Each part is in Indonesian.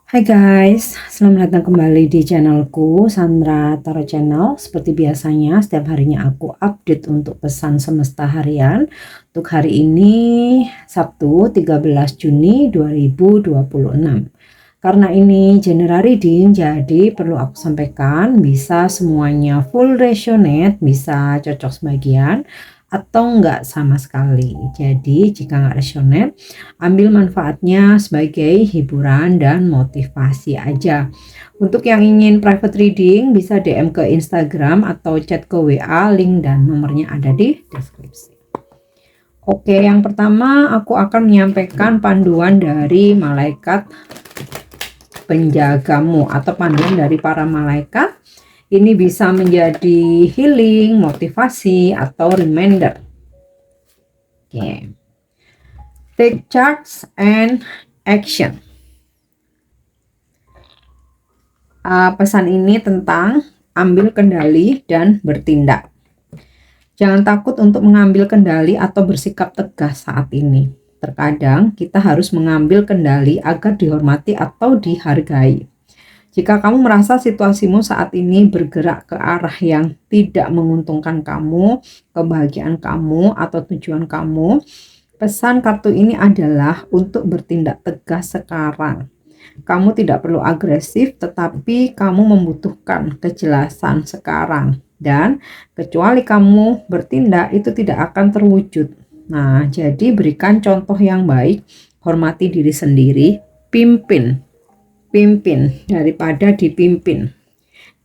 Hai guys, selamat datang kembali di channelku Sandra Taro Channel. Seperti biasanya setiap harinya aku update untuk pesan semesta harian. Untuk hari ini Sabtu 13 Juni 2026. Karena ini general reading, jadi perlu aku sampaikan bisa semuanya full resonate, bisa cocok sebagian atau enggak sama sekali. Jadi jika enggak resonate, ambil manfaatnya sebagai hiburan dan motivasi aja. Untuk yang ingin private reading bisa DM ke Instagram atau chat ke WA, link dan nomornya ada di deskripsi. Oke, yang pertama aku akan menyampaikan panduan dari malaikat penjagamu atau panduan dari para malaikat. Ini bisa menjadi healing, motivasi, atau reminder. Oke. Take charge and action. Pesan ini tentang ambil kendali dan bertindak. Jangan takut untuk mengambil kendali atau bersikap tegas saat ini. Terkadang kita harus mengambil kendali agar dihormati atau dihargai. Jika kamu merasa situasimu saat ini bergerak ke arah yang tidak menguntungkan kamu, kebahagiaan kamu, atau tujuan kamu, pesan kartu ini adalah untuk bertindak tegas sekarang. Kamu tidak perlu agresif, tetapi kamu membutuhkan kejelasan sekarang. Dan kecuali kamu bertindak, itu tidak akan terwujud. Nah, jadi berikan contoh yang baik, hormati diri sendiri, pimpin daripada dipimpin.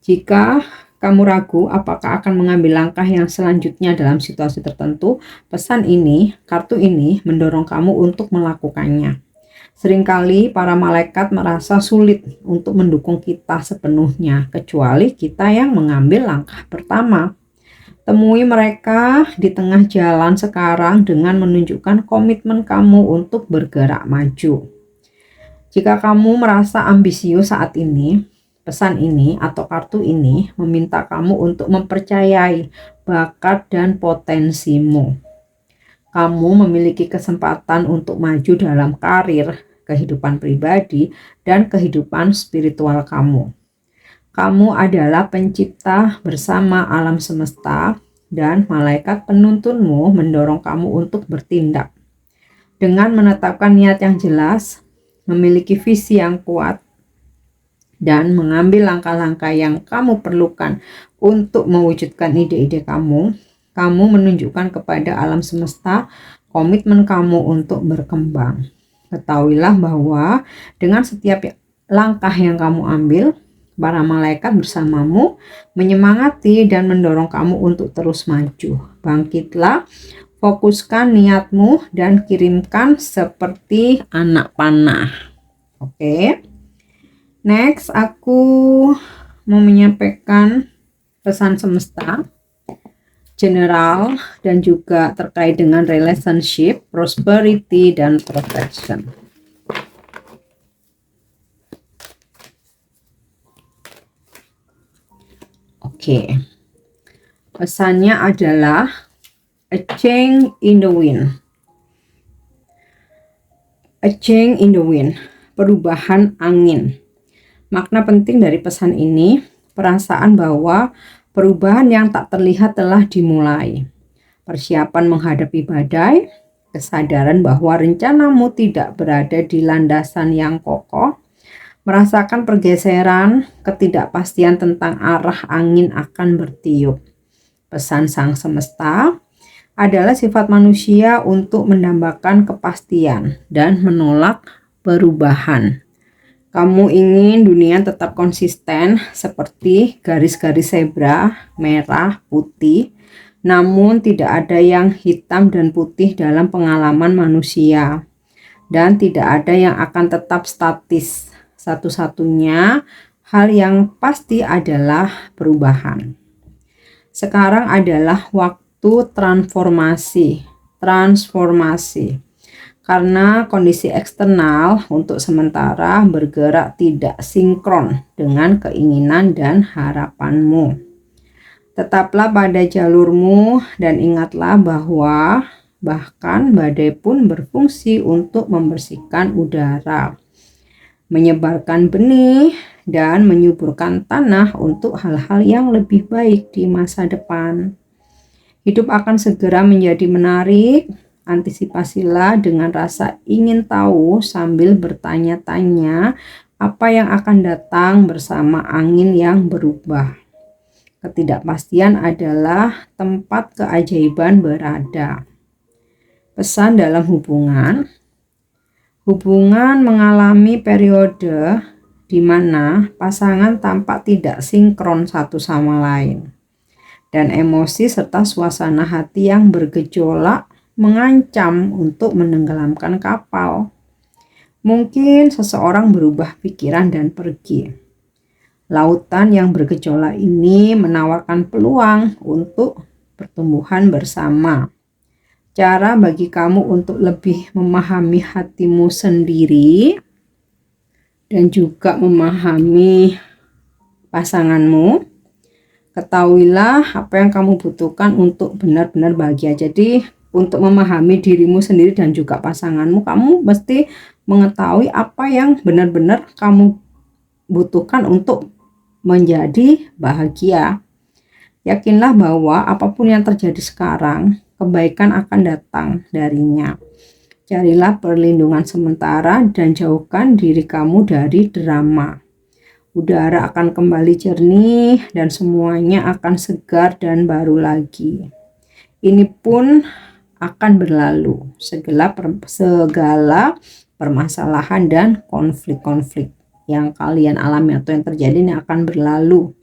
Jika kamu ragu apakah akan mengambil langkah yang selanjutnya dalam situasi tertentu, pesan ini, kartu ini mendorong kamu untuk melakukannya. Seringkali para malaikat merasa sulit untuk mendukung kita sepenuhnya, kecuali kita yang mengambil langkah pertama. Temui mereka di tengah jalan sekarang dengan menunjukkan komitmen kamu untuk bergerak maju. Jika kamu merasa ambisius saat ini, pesan ini atau kartu ini meminta kamu untuk mempercayai bakat dan potensimu. Kamu memiliki kesempatan untuk maju dalam karir, kehidupan pribadi, dan kehidupan spiritual kamu. Kamu adalah pencipta bersama alam semesta, dan malaikat penuntunmu mendorong kamu untuk bertindak. Dengan menetapkan niat yang jelas, memiliki visi yang kuat, dan mengambil langkah-langkah yang kamu perlukan untuk mewujudkan ide-ide kamu, kamu menunjukkan kepada alam semesta komitmen kamu untuk berkembang. Ketahuilah bahwa dengan setiap langkah yang kamu ambil, para malaikat bersamamu menyemangati dan mendorong kamu untuk terus maju. Bangkitlah, fokuskan niatmu dan kirimkan seperti anak panah. Oke. Next, aku mau menyampaikan pesan semesta general dan juga terkait dengan relationship, prosperity, dan protection. Oke. Pesannya adalah a change in the wind. A change in the wind, perubahan angin. Makna penting dari pesan ini, perasaan bahwa perubahan yang tak terlihat telah dimulai. Persiapan menghadapi badai, kesadaran bahwa rencanamu tidak berada di landasan yang kokoh, merasakan pergeseran, ketidakpastian tentang arah angin akan bertiup. Pesan sang semesta adalah sifat manusia untuk mendambakan kepastian dan menolak perubahan. Kamu ingin dunia tetap konsisten seperti garis-garis zebra, merah, putih, namun tidak ada yang hitam dan putih dalam pengalaman manusia. Dan tidak ada yang akan tetap statis. Satu-satunya hal yang pasti adalah perubahan. Sekarang adalah waktu transformasi. Karena kondisi eksternal untuk sementara bergerak tidak sinkron dengan keinginan dan harapanmu. Tetaplah pada jalurmu dan ingatlah bahwa bahkan badai pun berfungsi untuk membersihkan udara. menyebarkan benih, dan menyuburkan tanah untuk hal-hal yang lebih baik di masa depan. Hidup akan segera menjadi menarik. Antisipasilah dengan rasa ingin tahu sambil bertanya-tanya apa yang akan datang bersama angin yang berubah. Ketidakpastian adalah tempat keajaiban berada. Pesan dalam hubungan mengalami periode di mana pasangan tampak tidak sinkron satu sama lain. Dan emosi serta suasana hati yang bergejolak mengancam untuk menenggelamkan kapal. Mungkin seseorang berubah pikiran dan pergi. Lautan yang bergejolak ini menawarkan peluang untuk pertumbuhan bersama. Cara bagi kamu untuk lebih memahami hatimu sendiri dan juga memahami pasanganmu. Ketahuilah apa yang kamu butuhkan untuk benar-benar bahagia. Jadi untuk memahami dirimu sendiri dan juga pasanganmu, kamu mesti mengetahui apa yang benar-benar kamu butuhkan untuk menjadi bahagia. Yakinlah bahwa apapun yang terjadi sekarang, kebaikan akan datang darinya. Carilah perlindungan sementara dan jauhkan diri kamu dari drama. Udara akan kembali jernih dan semuanya akan segar dan baru lagi. Ini pun akan berlalu. Segala permasalahan dan konflik-konflik yang kalian alami atau yang terjadi ini akan berlalu.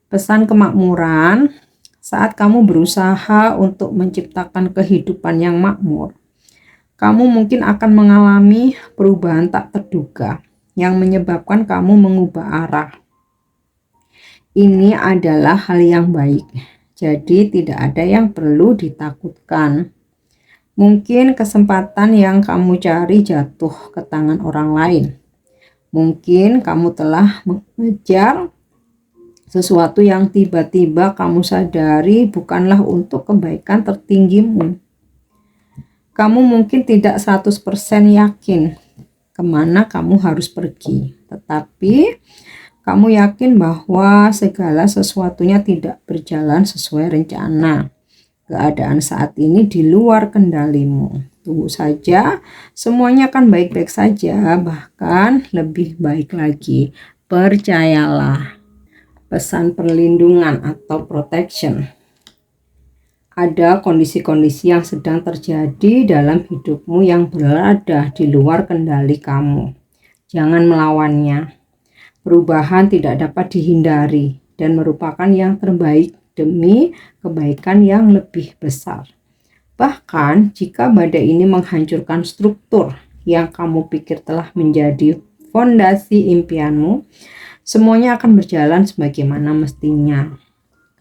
Pesan kemakmuran, saat kamu berusaha untuk menciptakan kehidupan yang makmur, kamu mungkin akan mengalami perubahan tak terduga yang menyebabkan kamu mengubah arah. Ini adalah hal yang baik. Jadi tidak ada yang perlu ditakutkan. Mungkin kesempatan yang kamu cari jatuh ke tangan orang lain. Mungkin kamu telah mengejar sesuatu yang tiba-tiba kamu sadari bukanlah untuk kebaikan tertinggimu. Kamu mungkin tidak 100% yakin kemana kamu harus pergi. Tetapi kamu yakin bahwa segala sesuatunya tidak berjalan sesuai rencana. Keadaan saat ini di luar kendalimu. Tunggu saja, semuanya akan baik-baik saja, bahkan lebih baik lagi. Percayalah. Pesan perlindungan atau protection. Ada kondisi-kondisi yang sedang terjadi dalam hidupmu yang berada di luar kendali kamu. Jangan melawannya. Perubahan tidak dapat dihindari dan merupakan yang terbaik demi kebaikan yang lebih besar. Bahkan jika badai ini menghancurkan struktur yang kamu pikir telah menjadi fondasi impianmu, semuanya akan berjalan sebagaimana mestinya.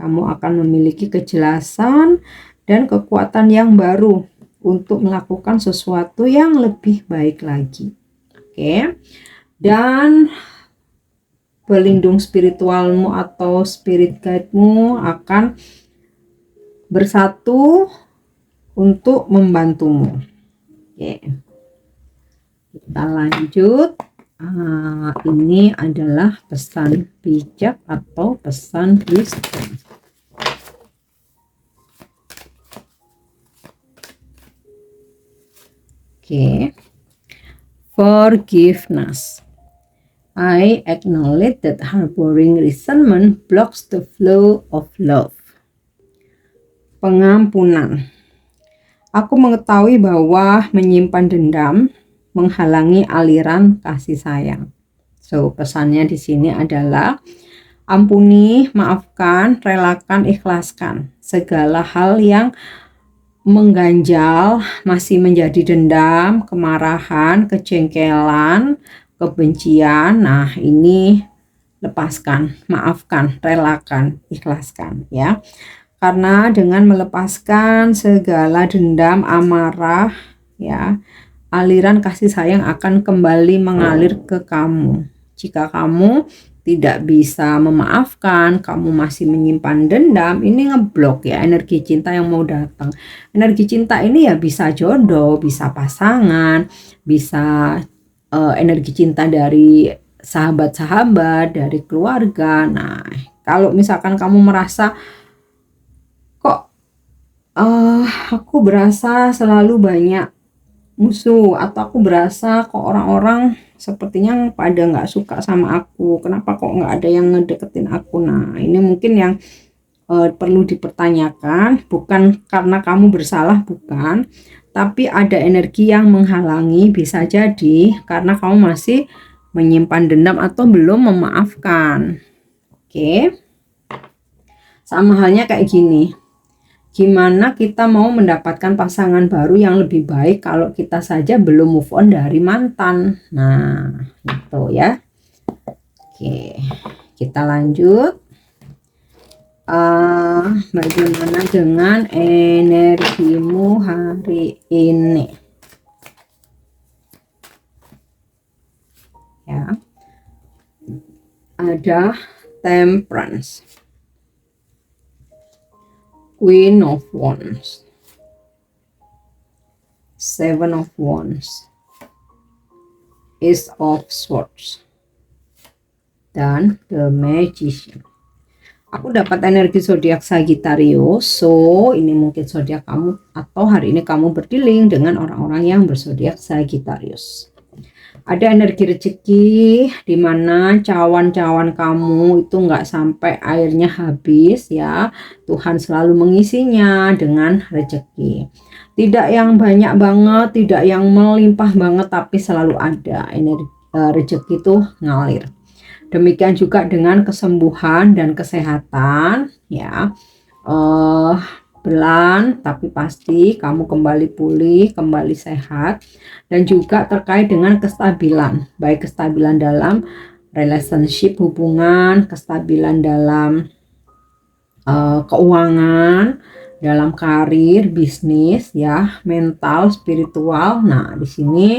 Kamu akan memiliki kejelasan dan kekuatan yang baru untuk melakukan sesuatu yang lebih baik lagi. Oke. Dan pelindung spiritualmu atau spirit guide-mu akan bersatu untuk membantumu. Oke. Kita lanjut. Ini adalah pesan bijak atau pesan wisdom. Oke. Forgiveness. I acknowledge that harboring resentment blocks the flow of love. Pengampunan. Aku mengetahui bahwa menyimpan dendam menghalangi aliran kasih sayang. So, pesannya di sini adalah ampuni, maafkan, relakan, ikhlaskan. Segala hal yang mengganjal masih menjadi dendam, kemarahan, kejengkelan, kebencian. Nah, ini lepaskan, maafkan, relakan, ikhlaskan ya. Karena dengan melepaskan segala dendam, amarah ya, aliran kasih sayang akan kembali mengalir ke kamu. Jika kamu tidak bisa memaafkan, kamu masih menyimpan dendam, ini ngeblok ya energi cinta yang mau datang. Energi cinta ini ya bisa jodoh, bisa pasangan, bisa energi cinta dari sahabat-sahabat, dari keluarga. Nah, kalau misalkan kamu merasa kok aku berasa selalu banyak musuh, atau aku berasa kok orang-orang sepertinya pada nggak suka sama aku, kenapa kok nggak ada yang ngedeketin aku. Nah, ini mungkin yang perlu dipertanyakan, bukan karena kamu bersalah, bukan, tapi ada energi yang menghalangi, bisa jadi karena kamu masih menyimpan dendam atau belum memaafkan. Oke, sama halnya kayak gini, gimana kita mau mendapatkan pasangan baru yang lebih baik kalau kita saja belum move on dari mantan. Nah, itu ya. Oke, kita lanjut. Bagaimana dengan energimu hari ini? Ya, ada Temperance, Queen of Wands, Seven of Wands, Ace of Swords, dan The Magician. Aku dapat energi zodiak Sagittarius, so ini mungkin zodiak kamu, atau hari ini kamu berdealing dengan orang-orang yang berzodiak Sagittarius. Ada energi rezeki di mana cawan-cawan kamu itu nggak sampai airnya habis ya. Tuhan selalu mengisinya dengan rezeki. Tidak yang banyak banget, tidak yang melimpah banget, tapi selalu ada energi rezeki itu ngalir. Demikian juga dengan kesembuhan dan kesehatan ya. Pelan tapi pasti kamu kembali pulih, kembali sehat. Dan juga terkait dengan kestabilan, baik kestabilan dalam relationship, hubungan, kestabilan dalam keuangan, dalam karir, bisnis ya, mental, spiritual. Nah, di sini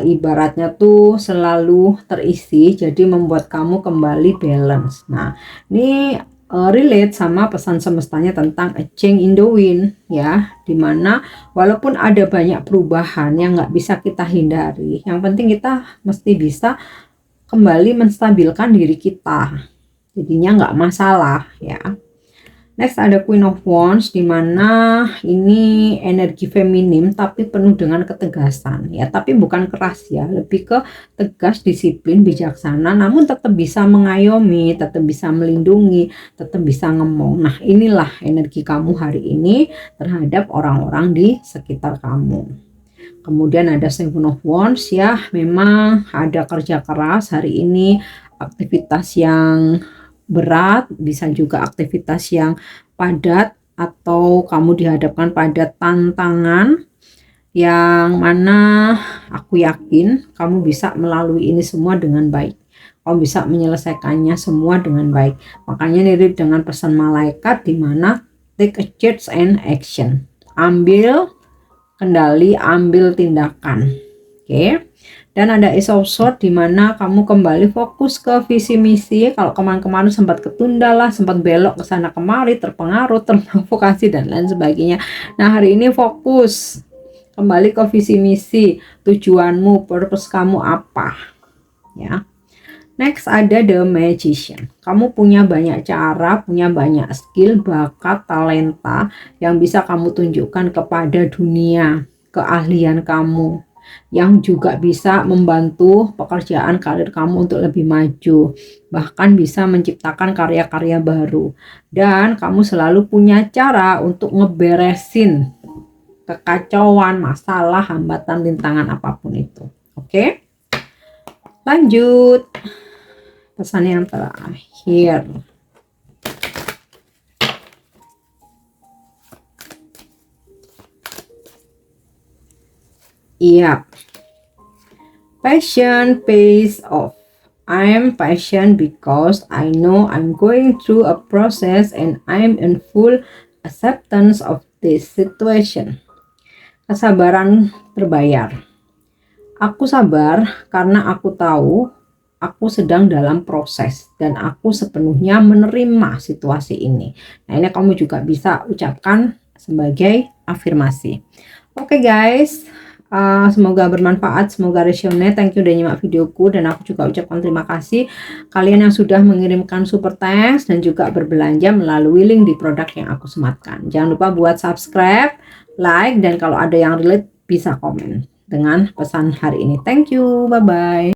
ibaratnya tuh selalu terisi, jadi membuat kamu kembali balance. Nah, ini relate sama pesan semestanya tentang a change in the wind ya, dimana walaupun ada banyak perubahan yang nggak bisa kita hindari, yang penting kita mesti bisa kembali menstabilkan diri kita, jadinya nggak masalah ya. Next ada Queen of Wands, dimana ini energi feminim tapi penuh dengan ketegasan ya, tapi bukan keras ya, lebih ke tegas, disiplin, bijaksana, namun tetap bisa mengayomi, tetap bisa melindungi, tetap bisa ngomong. Nah, inilah energi kamu hari ini terhadap orang-orang di sekitar kamu. Kemudian ada Seven of Wands ya, memang ada kerja keras hari ini, aktivitas yang berat, bisa juga aktivitas yang padat, atau kamu dihadapkan pada tantangan yang mana aku yakin kamu bisa melalui ini semua dengan baik. Kamu bisa menyelesaikannya semua dengan baik. Makanya mirip dengan pesan malaikat di mana take a charge and action. Ambil kendali, ambil tindakan. Oke. Dan ada Ace of Swords di mana kamu kembali fokus ke visi misi. Kalau kemarin-kemarin sempat ketunda lah, sempat belok ke sana kemari, terpengaruh, terprovokasi dan lain sebagainya. Nah, hari ini fokus kembali ke visi misi, tujuanmu, purpose kamu apa ya. Next ada The Magician. Kamu punya banyak cara, punya banyak skill, bakat, talenta yang bisa kamu tunjukkan kepada dunia, keahlian kamu, yang juga bisa membantu pekerjaan karir kamu untuk lebih maju, bahkan bisa menciptakan karya-karya baru. Dan kamu selalu punya cara untuk ngeberesin kekacauan, masalah, hambatan, rintangan apapun itu. Oke? Lanjut. Pesan yang terakhir. Iya. Passion pays off. I'm patient because I know I'm going through a process and I'm in full acceptance of this situation. Kesabaran terbayar. Aku sabar karena aku tahu aku sedang dalam proses dan aku sepenuhnya menerima situasi ini. Nah, ini kamu juga bisa ucapkan sebagai afirmasi. Oke guys, Semoga bermanfaat, semoga resonate. Thank you udah nyimak videoku, dan aku juga ucapkan terima kasih kalian yang sudah mengirimkan super thanks dan juga berbelanja melalui link di produk yang aku sematkan. Jangan lupa buat subscribe, like, dan kalau ada yang relate bisa komen dengan pesan hari ini. Thank you, bye bye.